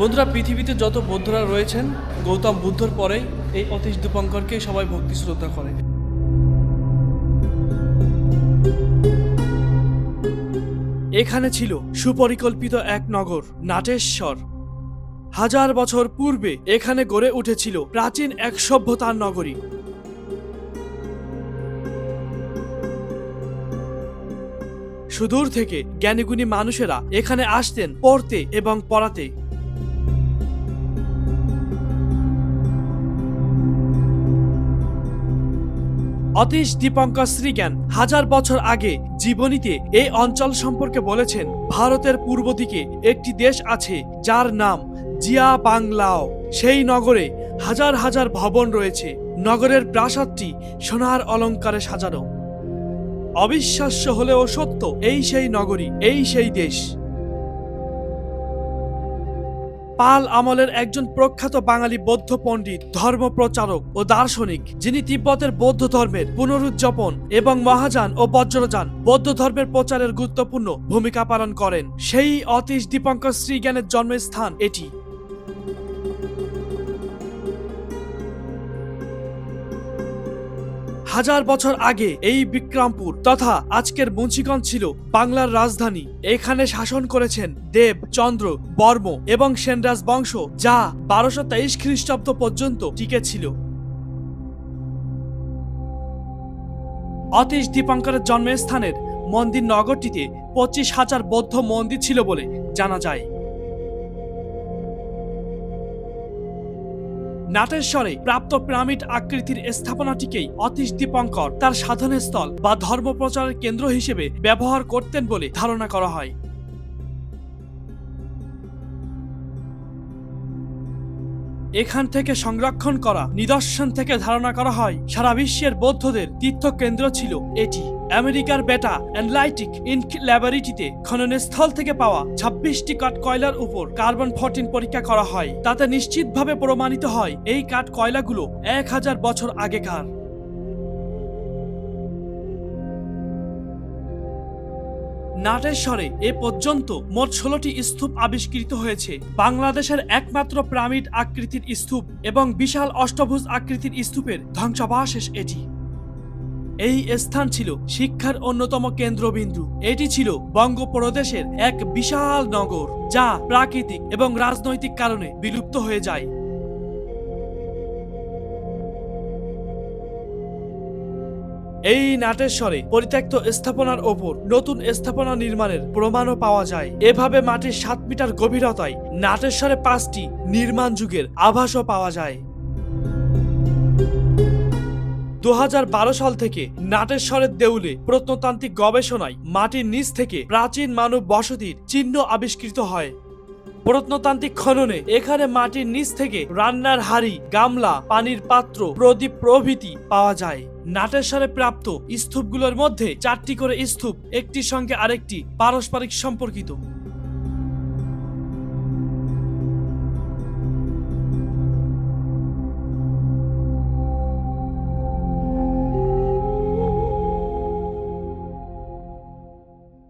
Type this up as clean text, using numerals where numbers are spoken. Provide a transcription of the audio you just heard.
বন্ধুরা, পৃথিবীতে যত বৌদ্ধরা রয়েছেন, গৌতম বুদ্ধর পরেই এই অতীশ দীপঙ্করকে সবাই ভক্তি শ্রদ্ধা করে। এখানে ছিল সুপরিকল্পিত এক নগর, নাটেশ্বর। হাজার বছর পূর্বে এখানে গড়ে উঠেছিল প্রাচীন এক সভ্যতার নগরী। সুদূর থেকে জ্ঞানীগুণী মানুষেরা এখানে আসতেন পড়তে এবং পড়াতে। অতীশ দীপঙ্কর শ্রীজ্ঞান হাজার বছর আগে জীবনীতে এই অঞ্চল সম্পর্কে বলেছেন, ভারতের পূর্ব দিকে একটি দেশ আছে যার নাম জিয়া বাংলাও। সেই নগরে হাজার হাজার ভবন রয়েছে। নগরের প্রাসাদটি সোনার অলংকারে সাজানো। অবিশ্বাস্য হলেও সত্য, এই সেই নগরী, এই সেই দেশ। পাল আমলের একজন প্রখ্যাত বাঙালি বৌদ্ধ পণ্ডিত, ধর্মপ্রচারক ও দার্শনিক, যিনি তিব্বতের বৌদ্ধ ধর্মের পুনরুজ্জীবন এবং মহাযান ও বজ্রযান বৌদ্ধ ধর্মের প্রচারের গুরুত্বপূর্ণ ভূমিকা পালন করেন। সেই অতীশ দীপঙ্কর শ্রীজ্ঞানের জন্মস্থান এটি। হাজার বছর আগে এই বিক্রমপুর তথা আজকের মুন্সিগঞ্জ ছিল বাংলার রাজধানী। এখানে শাসন করেছেন দেব, চন্দ্র, বর্ম এবং সেনরাজ বংশ, যা 1223 খ্রিস্টাব্দ পর্যন্ত টিকে ছিল। অতীশ দীপঙ্করের জন্মস্থানের মন্দির নগরটিতে 25,000 বৌদ্ধ মন্দির ছিল বলে জানা যায়। নাটেশ্বরে প্রাপ্ত পিরামিড আকৃতির স্থাপনাটিকেই অতীশ দীপঙ্কর তার সাধনস্থল বা ধর্মপ্রচারের কেন্দ্র হিসেবে ব্যবহার করতেন বলে ধারণা করা হয়। এখান থেকে সংরক্ষণ করা নিদর্শন থেকে ধারণা করা হয় সারা বিশ্বের বৌদ্ধদের তীর্থকেন্দ্র ছিল এটি। আমেরিকার বেটা অ্যানলাইটিক ইনক ল্যাবরেটরিতে খননস্থল থেকে পাওয়া 26টি কাঠ কয়লার উপর কার্বন 14 পরীক্ষা করা হয়। তাতে নিশ্চিতভাবে প্রমাণিত হয় এই কাঠ কয়লাগুলো 1000 বছর আগেকার। নাটেশ্বরে এ পর্যন্ত মোট 16টি স্তূপ আবিষ্কৃত হয়েছে। বাংলাদেশের একমাত্র পিরামিড আকৃতির স্তূপ এবং বিশাল অষ্টভুজ আকৃতির স্তূপের ধ্বংসাবশেষ এটি। এই স্থান ছিল শিক্ষার অন্যতম কেন্দ্রবিন্দু। এটি ছিল বঙ্গপ্রদেশের এক বিশাল নগর, যা প্রাকৃতিক এবং রাজনৈতিক কারণে বিলুপ্ত হয়ে যায়। এই নাটেশ্বরে পরিত্যক্ত স্থাপনার ওপর নতুন স্থাপনা নির্মাণের প্রমাণও পাওয়া যায়। এভাবে মাটির 7 মিটার গভীরতায় নাটেশ্বরে 5টি নির্মাণ যুগের আভাসও পাওয়া যায়। 2012 সাল থেকে নাটেশ্বরের দেউলে প্রত্নতান্ত্রিক গবেষণায় মাটির নিচ থেকে প্রাচীন মানব বসতির চিহ্ন আবিষ্কৃত হয়। প্রত্নতান্ত্রিক খননে এখানে মাটির নিচ থেকে রান্নার হাঁড়ি, গামলা, পানির পাত্র, প্রদীপ প্রভৃতি পাওয়া যায়। নাটেশ্বরে প্রাপ্ত স্তূপগুলোর মধ্যে 4টি করে স্তূপ একটির সঙ্গে আরেকটি পারস্পরিক সম্পর্কিত।